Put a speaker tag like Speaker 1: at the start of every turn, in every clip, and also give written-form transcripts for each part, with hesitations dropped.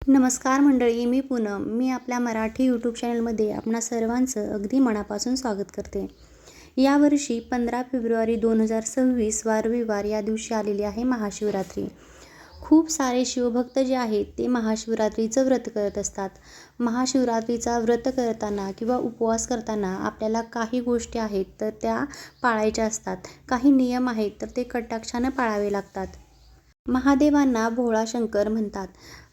Speaker 1: नमस्कार मंडळी, मी पूनम. मी आपल्या मराठी यूट्यूब चॅनलमध्ये आपणा सर्वांचं अगदी मनापासून स्वागत करते. यावर्षी 15 फेब्रुवारी 2026 वार रविवार या दिवशी आलेली आहे महाशिवरात्री. खूप सारे शिवभक्त जे आहेत ते महाशिवरात्रीचं व्रत करत असतात. महाशिवरात्रीचा व्रत करताना किंवा उपवास करताना आपल्याला काही गोष्टी आहेत तर त्या पाळायच्या असतात. काही नियम आहेत तर ते कटाक्षानं पाळावे लागतात. महादेवांना भोळा शंकर म्हणतात.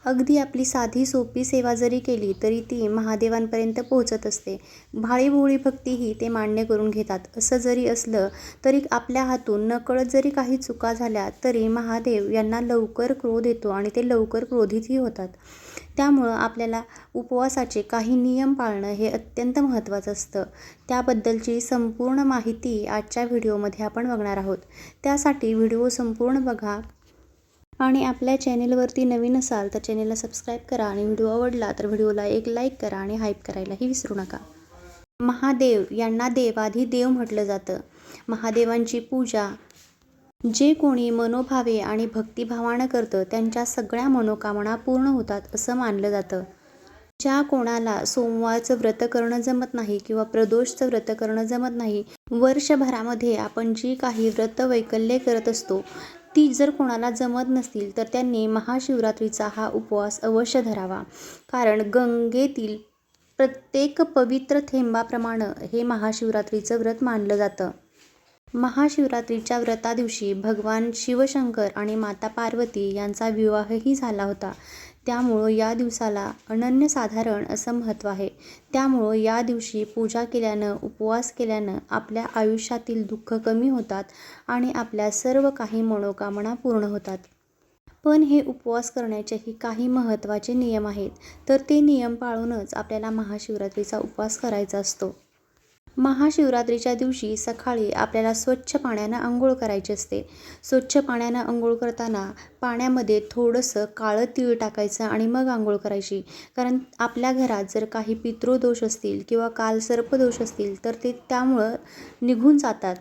Speaker 1: अगदी आपली साधी सोपी सेवा जरी केली तरी ती महादेवांपर्यंत पोहोचत असते. भाळीभोळी भक्तीही ते मान्य करून घेतात. असं जरी असलं तरी आपल्या हातून नकळत जरी काही चुका झाल्या तरी महादेव यांना लवकर क्रोध येतो आणि ते लवकर क्रोधितही होतात. त्यामुळं आपल्याला उपवासाचे काही नियम पाळणं हे अत्यंत महत्त्वाचं असतं. त्याबद्दलची संपूर्ण माहिती आजच्या व्हिडिओमध्ये आपण बघणार आहोत. त्यासाठी व्हिडिओ संपूर्ण बघा आणि आपल्या चॅनेलवरती नवीन असाल तर चॅनेलला सबस्क्राईब करा आणि व्हिडिओ आवडला तर व्हिडिओला एक लाईक करा आणि हाईप करायलाही विसरू नका. महादेव यांना देवाधिदेव म्हटलं जातं. महादेवांची पूजा जे कोणी मनोभावे आणि भक्तिभावानं करतं त्यांच्या सगळ्या मनोकामना पूर्ण होतात असं मानलं जातं. ज्या कोणाला सोमवारचं व्रत करणं जमत नाही किंवा प्रदोषचं व्रत करणं जमत नाही, वर्षभरामध्ये आपण जी काही व्रत वैकल्ये करत असतो ती जर कोणाला जमत नसतील तर त्यांनी महाशिवरात्रीचा हा उपवास अवश्य धरावा. कारण गंगेतील प्रत्येक पवित्र थेंबाप्रमाणे हे महाशिवरात्रीचं व्रत मानलं जातं. महाशिवरात्रीच्या व्रतादिवशी भगवान शिवशंकर आणि माता पार्वती यांचा विवाहही झाला होता. त्यामुळं या दिवसाला अनन्यसाधारण असं महत्त्व आहे. त्यामुळं या दिवशी पूजा केल्यानं, उपवास केल्यानं आपल्या आयुष्यातील दुःख कमी होतात आणि आपल्या सर्व काही मनोकामना पूर्ण होतात. पण हे उपवास करण्याचेही काही महत्त्वाचे नियम आहेत. तर ते नियम पाळूनच आपल्याला महाशिवरात्रीचा उपवास करायचा असतो. महाशिवरात्रीच्या दिवशी सकाळी आपल्याला स्वच्छ पाण्यानं अंघोळ करायची असते. स्वच्छ पाण्यानं अंघोळ करताना पाण्यामध्ये थोडंसं काळं तीळ टाकायचं आणि मग अंघोळ करायची. कारण आपल्या घरात जर काही पितृदोष असतील किंवा कालसर्पदोष असतील तर ते त्यामुळं निघून जातात,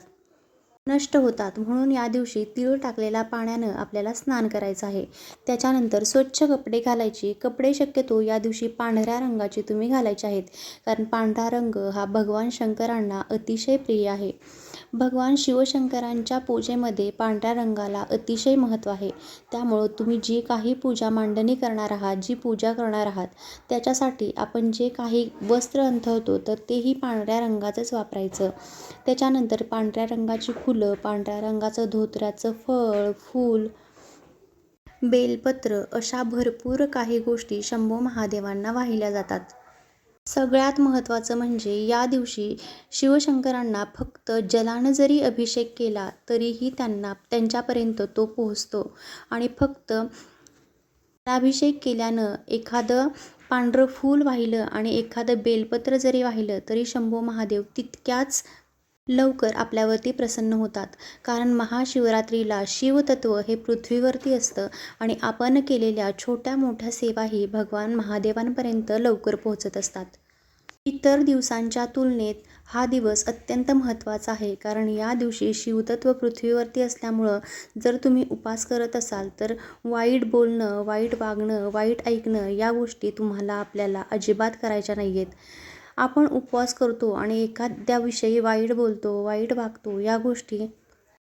Speaker 1: नष्ट होतात. म्हणून या दिवशी तीळ टाकलेल्या पाण्यानं आपल्याला स्नान करायचं आहे. त्याच्यानंतर स्वच्छ कपडे घालायचे. कपडे शक्यतो या दिवशी पांढऱ्या रंगाचे तुम्ही घालायचे आहेत. कारण पांढरा रंग हा भगवान शंकरांना अतिशय प्रिय आहे. भगवान शिवशंकरांच्या पूजेमध्ये पांढऱ्या रंगाला अतिशय महत्त्व आहे. त्यामुळं तुम्ही जी काही पूजा मांडणी करणार आहात, जी पूजा करणार आहात त्याच्यासाठी आपण जे काही वस्त्र अंथरतो तर तेही पांढऱ्या रंगाचंच वापरायचं. त्याच्यानंतर पांढऱ्या रंगाची फुलं, पांढऱ्या रंगाचं धोत्र्याचं फळ, फूल, बेलपत्र अशा भरपूर काही गोष्टी शंभो महादेवांना वाहिल्या जातात. सगळ्यात महत्त्वाचं म्हणजे या दिवशी शिवशंकरांना फक्त जलानं जरी अभिषेक केला तरीही त्यांच्यापर्यंत तो पोहोचतो आणि फक्त अभिषेक केल्यानं एखादं पांढरं फूल वाहिलं आणि एखादं बेलपत्र जरी वाहिलं तरी शंभो महादेव तितक्याच लवकर आपल्यावरती प्रसन्न होतात. कारण महाशिवरात्रीला शिवतत्व हे पृथ्वीवरती असतं आणि आपण केलेल्या छोट्या मोठ्या सेवाही भगवान महादेवांपर्यंत लवकर पोहोचत असतात. इतर दिवसांच्या तुलनेत हा दिवस अत्यंत महत्त्वाचा आहे. कारण या दिवशी शिवतत्व पृथ्वीवरती असल्यामुळं जर तुम्ही उपास करत असाल तर वाईट बोलणं, वाईट वागणं, वाईट ऐकणं या गोष्टी आपल्याला अजिबात करायच्या नाही आहेत. आपण उपवास करतो आणि एखाद्याविषयी वाईट बोलतो, वाईट वागतो या गोष्टी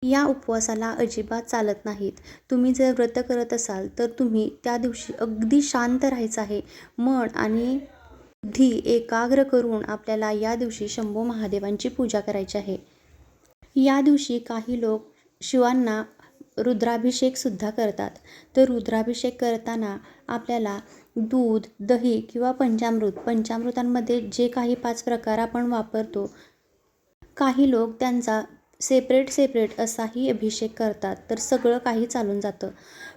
Speaker 1: या उपवासाला अजिबात चालत नाहीत. तुम्ही जर व्रत करत असाल तर तुम्ही त्या दिवशी अगदी शांत राहायचं आहे. मन आणि बुद्धी एकाग्र करून आपल्याला या दिवशी शंभो महादेवांची पूजा करायची आहे. या दिवशी काही लोक शिवांना रुद्राभिषेकसुद्धा करतात. तर रुद्राभिषेक करताना आपल्याला दूध, दही किंवा पंचामृतांमध्ये जे काही 5 प्रकार आपण वापरतो, काही लोक त्यांचा सेपरेट असाही अभिषेक करतात. तर सगळं काही चालून जातं.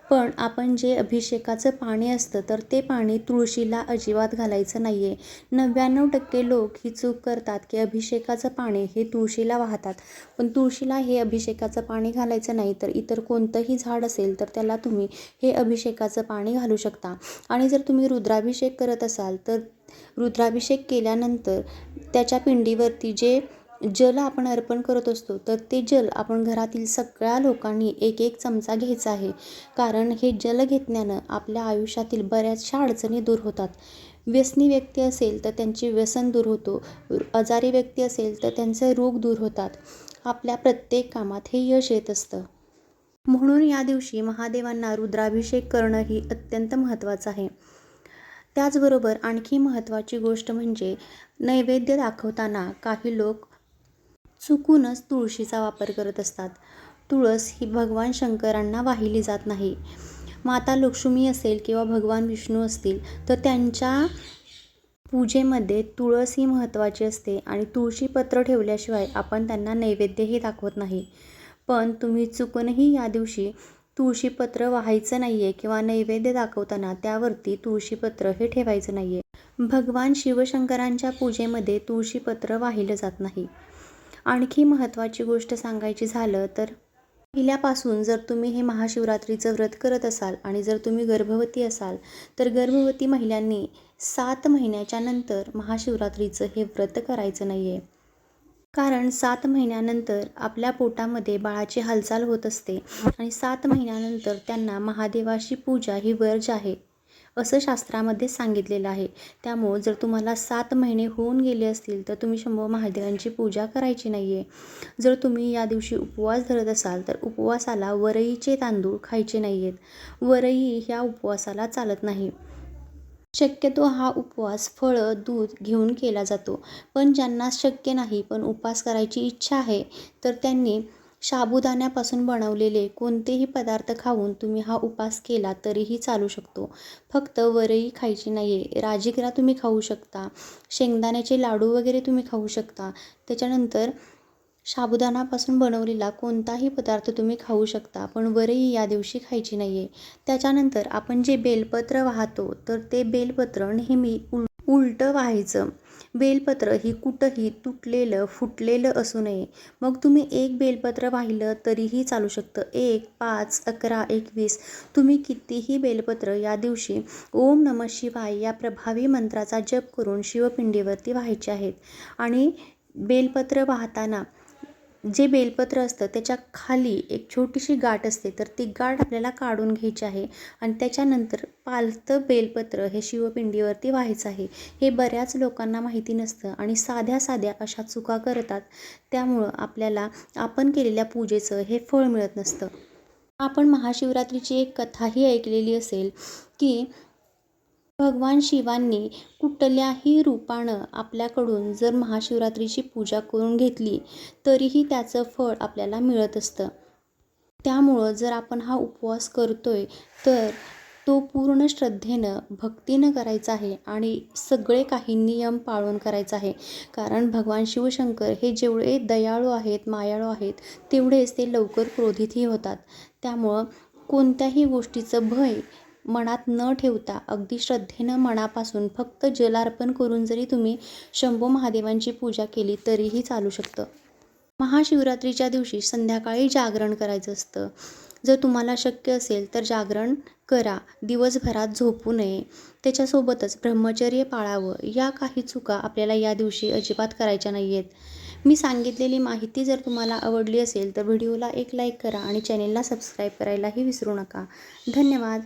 Speaker 1: पण आपण जे अभिषेकाचं पाणी असतं तर ते पाणी तुळशीला अजिबात घालायचं नाही आहे. 99% लोक ही चूक करतात की अभिषेकाचं पाणी हे तुळशीला वाहतात. पण तुळशीला हे अभिषेकाचं पाणी घालायचं नाही. तर इतर कोणतंही झाड असेल तर त्याला तुम्ही हे अभिषेकाचं पाणी घालू शकता. आणि जर तुम्ही रुद्राभिषेक करत असाल तर रुद्राभिषेक केल्यानंतर त्याच्या पिंडीवरती जे जल आपण अर्पण करत असतो तर ते जल आपण घरातील सगळ्या लोकांनी एक एक चमचा घ्यायचा आहे. कारण हे जल घेतल्यानं आपल्या आयुष्यातील बऱ्याचशा अडचणी दूर होतात. व्यसनी व्यक्ती असेल तर त्यांचे व्यसन दूर होतो, आजारी व्यक्ती असेल तर त्यांचे रोग दूर होतात. आपल्या प्रत्येक कामात हे यश येत असतं. म्हणून या दिवशी महादेवांना रुद्राभिषेक करणं ही अत्यंत महत्त्वाचं आहे. त्याचबरोबर आणखी महत्त्वाची गोष्ट म्हणजे नैवेद्य दाखवताना काही लोक चुकूनच तुळशीचा वापर करत असतात. तुळस ही भगवान शंकरांना वाहिली जात नाही. माता लक्ष्मी असेल किंवा भगवान विष्णू असतील तर त्यांच्या पूजेमध्ये तुळस ही महत्त्वाची असते आणि तुळशीपत्र ठेवल्याशिवाय आपण त्यांना नैवेद्यही दाखवत नाही. पण तुम्ही चुकूनही या दिवशी तुळशीपत्र वाहायचं नाही आहे किंवा नैवेद्य दाखवताना त्यावरती तुळशीपत्र हे ठेवायचं नाही आहे. भगवान शिवशंकरांच्या पूजेमध्ये तुळशीपत्र वाहिलं जात नाही. आणखी महत्त्वाची गोष्ट सांगायची झालं तर पहिल्यापासून जर तुम्ही हे महाशिवरात्रीचं व्रत करत असाल आणि जर तुम्ही गर्भवती असाल तर गर्भवती महिलांनी 7 महिन्याच्या नंतर महाशिवरात्रीचं हे व्रत करायचं नाही आहे. कारण 7 महिन्यानंतर आपल्या पोटामध्ये बाळाची हालचाल होत असते आणि 7 महिन्यानंतर त्यांना महादेवाची पूजा ही वर्ज्य आहे असं शास्त्रामध्ये सांगितलेलं आहे. त्यामुळं जर तुम्हाला 7 महिने होऊन गेले असतील तर तुम्ही शंभो महादेवांची पूजा करायची नाही आहे. जर तुम्ही या दिवशी उपवास धरत असाल तर उपवासाला वरईचे तांदूळ खायचे नाही आहेत. वरई ह्या उपवासाला चालत नाही. शक्यतो हा उपवास फळं, दूध घेऊन केला जातो. पण ज्यांना शक्य नाही पण उपवास करायची इच्छा आहे तर त्यांनी साबुदाण्यापासून बनवलेले कोणतेही पदार्थ खाऊन तुम्ही हा उपवास केला तरीही चालू शकतो. फक्त वरई खायची नाही आहे. राजगिरा तुम्ही खाऊ शकता, शेंगदाण्याचे लाडू वगैरे तुम्ही खाऊ शकता. त्याच्यानंतर साबुदाणापासून बनवलेला कोणताही पदार्थ तुम्ही खाऊ शकता, पण वरई या दिवशी खायची नाही आहे. त्याच्यानंतर आपण जे बेलपत्र वाहतो तर ते बेलपत्र नेहमी उलटं वाहायचं. बेलपत्र ही कुठंही तुटलेलं, फुटलेलं असू नये. मग तुम्ही एक बेलपत्र वाहिलं तरीही चालू शकतं. 1, 5, 11, 21 तुम्ही कितीही बेलपत्र या दिवशी ओम नमः शिवाय या प्रभावी मंत्राचा जप करून शिवपिंडीवरती वाहायचे आहेत. आणि बेलपत्र वाहताना जे बेलपत्र असतं त्याच्या खाली एक छोटीशी गाठ असते तर ती गाठ आपल्याला काढून घ्यायची आहे आणि त्याच्यानंतर पालतं बेलपत्र हे शिवपिंडीवरती व्हायचं आहे. हे बऱ्याच लोकांना माहिती नसतं आणि साध्या साध्या अशा चुका करतात. त्यामुळं आपल्याला आपण केलेल्या पूजेचं हे फळ मिळत नसतं. आपण महाशिवरात्रीची एक कथाही ऐकलेली असेल की भगवान शिवांनी कुठल्याही रूपानं आपल्याकडून जर महाशिवरात्रीची पूजा करून घेतली तरीही त्याचं फळ आपल्याला मिळत असतं. त्यामुळं जर आपण हा उपवास करतोय तर तो पूर्ण श्रद्धेनं, भक्तीनं करायचा आहे आणि सगळे काही नियम पाळून करायचा आहे. कारण भगवान शिवशंकर हे जेवढे दयाळू आहेत, मायाळू आहेत, तेवढेच ते लवकर क्रोधितही होतात. त्यामुळं कोणत्याही गोष्टीचं भय मनात न ठेवता अगदी श्रद्धेनं मनापासून फक्त जलार्पण करून जरी तुम्ही शंभो महादेवांची पूजा केली तरीही चालू शकतं. महाशिवरात्रीच्या दिवशी संध्याकाळी जागरण करायचं असतं. जर तुम्हाला शक्य असेल तर जागरण करा. दिवसभरात झोपू नये. त्याच्यासोबतच ब्रह्मचर्य पाळावं. या काही चुका आपल्याला या दिवशी अजिबात करायच्या नाही आहेत. मी सांगितलेली माहिती जर तुम्हाला आवडली असेल तर व्हिडिओला एक लाईक करा आणि चॅनेलला सबस्क्राईब करायलाही विसरू नका. धन्यवाद.